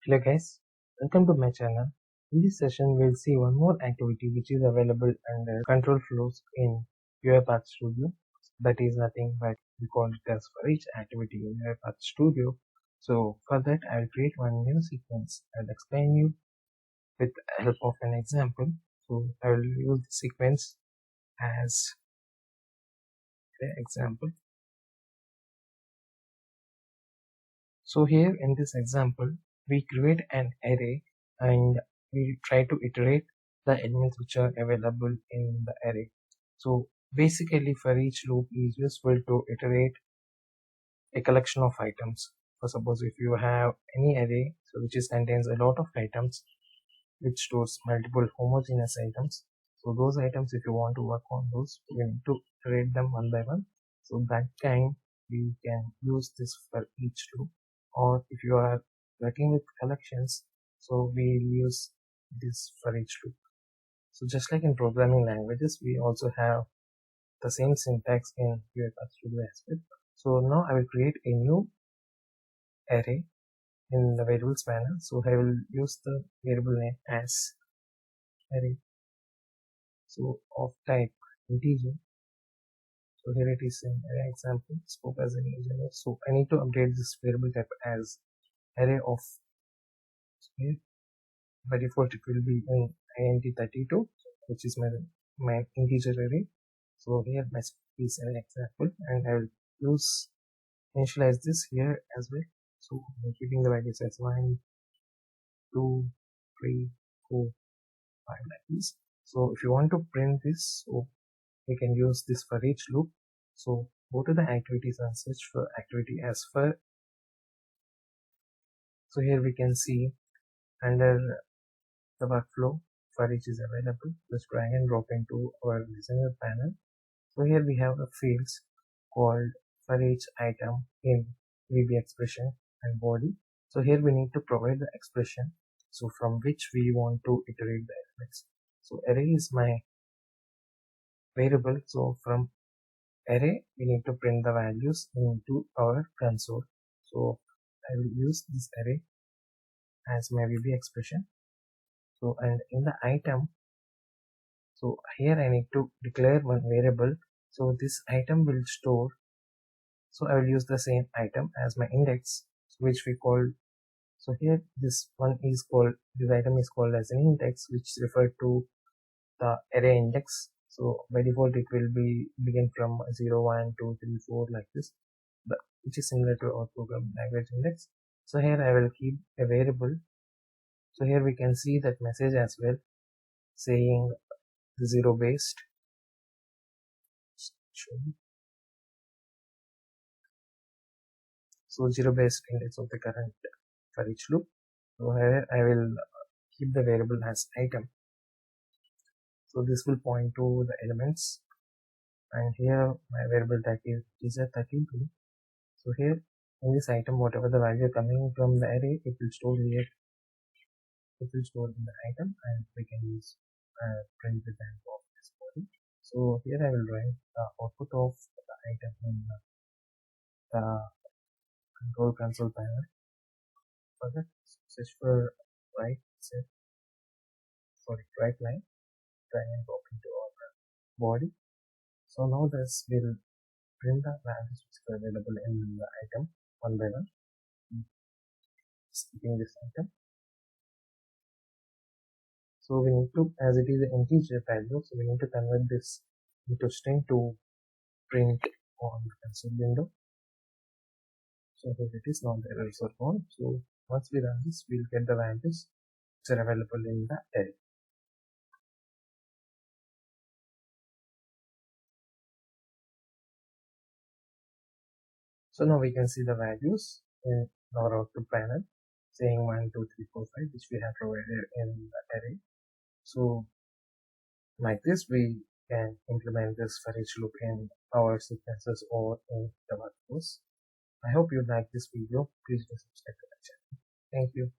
Hello guys, welcome to my channel. In this session, we'll see one more activity which is available under control flows in UiPath Studio. That is nothing but we call it as for each activity in UiPath Studio. So for that, I'll create one new sequence. I'll explain you with the help of an example. So I will use the sequence as the example. So here in this example, we create an array and we try to iterate the elements which are available in the array. So basically for each loop is useful to iterate a collection of items. For suppose if you have any array so which is contains a lot of items which stores multiple homogeneous items. So those items, if you want to work on those, we need to iterate them one by one. So that time we can use this for each loop. Or if you are working with collections, so we use this for each loop. So just like in programming languages, we also have the same syntax in UiPath Studio as well. So now I will create a new array in the variables panel. So I will use the variable name as array. So of type integer. So here it is an array example, scope as an integer. So I need to update this variable type as array of. So here by default it will be in int32, which is my integer array. So here my scope is an example, and I will use initialize this here as well. So I'm keeping the values as 1, 2, 3, 4, 5 like this. So if you want to print this, so we can use this for each loop. So go to the activities and search for activity as for. So here we can see under the workflow for each is available. Just drag and drop into our designer panel. So here we have a fields called for each item in VB expression and body. So here we need to provide the expression, so from which we want to iterate the elements. So array is my variable. So from array we need to print the values into our console. So I will use this array as my VB expression. So and in the item, so here I need to declare one variable. So this item will store. So I will use the same item as my index, which we call. So here this one is called, this item is called as an index, which refer to the array index. So by default it will be begin from 0, 1, 2, 3, 4 like this, but which is similar to our programming language index. So here I will keep a variable. So here we can see that message as well, saying 0 based. So 0 based index of the current for each loop. So here I will keep the variable as item. So this will point to the elements, and here my variable type is teacher32. So here in this item, whatever the value coming from the array, it will store here. It will store in the item, and we can use print with the help of this body. So here I will write the output of the item in the control console panel. For that, search for right line, drag and drop into our body. So now this will print the values which are available in the item one by one. Skipping this item. So we need to, as it is an integer value, so we need to convert this into string to print on the console window. So here it is, now the errors are gone. So once we run this, we'll get the values which are available in the array. So now we can see the values in our output panel, saying 1, 2, 3, 4, 5, which we have provided in the array. So like this, we can implement this for each loop in our sequences or in the workflows. I hope you like this video. Please do subscribe to my channel. Thank you.